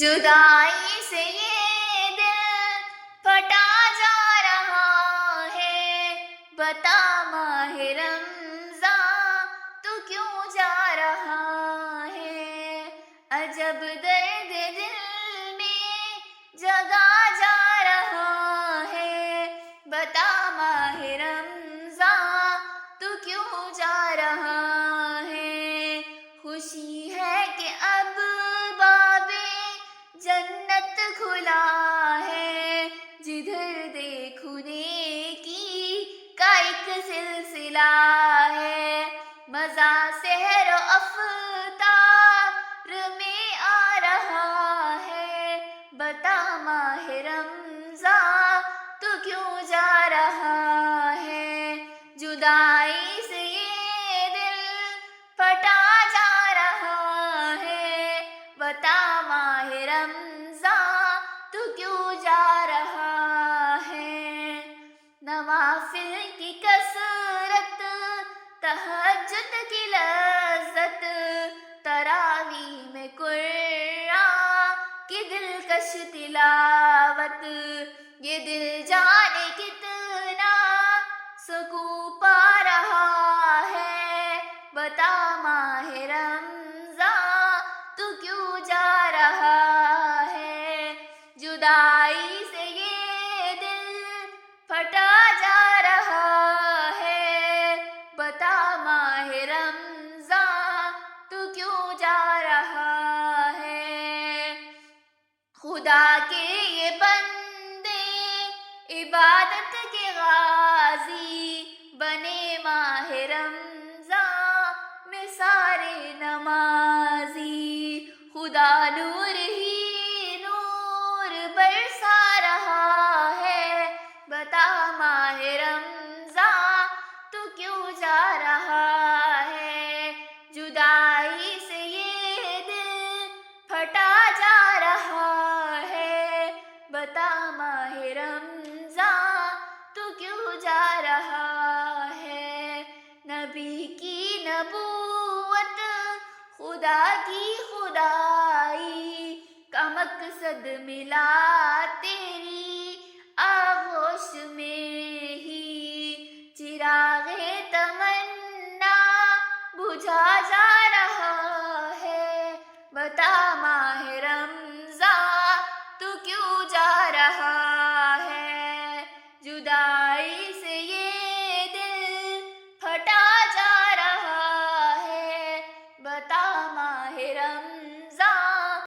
جدائی سے یہ دل پھٹا جا رہا ہے، بتا ماہ رمضان تو کیوں جا رہا ہے؟ عجب درد دل میں جگا جا رہا ہے، بتا ماہ رمضان تو کیوں جا رہا ہے؟ خوشی ہے کہ اب جنت کھلا ہے، جدھر دیکھو نیکی کا ایک سلسلہ ہے، مزہ سحر و افطار میں آ رہا ہے، بتا ماہ رمضان تو کیوں جا رہا ہے؟ جدائی سے یہ دل پھٹا جا رہا ہے، بتا ماہ رمضان تو کیوں جا رہا ہے؟ نوافل کی کثرت، تہجد کی لذت، تراویح میں قرآن کی دلکش تلاوت، یہ دل جانے کتنا سکون پا رہا ہے، بتا ماہ رمضان تو کیوں جا رہا ہے؟ جدائی سے یہ دل پھٹا جا رہا ہے، بتا ماہ رمضان تو کیوں جا رہا ہے؟ خدا کے یہ بندے عبادت کے غازی بنے ماہ رمضان میں سارے نمازی، خدا نور ہی نور برسا رہا ہے، بتا ماہ رمضان تو کیوں جا رہا ہے؟ جدائی سے یہ دل پھٹا جا رہا ہے، بتا ماہ رمضان تو کیوں جا رہا ہے؟ نبی کی نبوت، خدا کی خدائی کا مقصد ملا تیری آغوش میں ہی، چراغ تمنا بجھا جا رہا ہے، بتا ماہ رمضان تو کیوں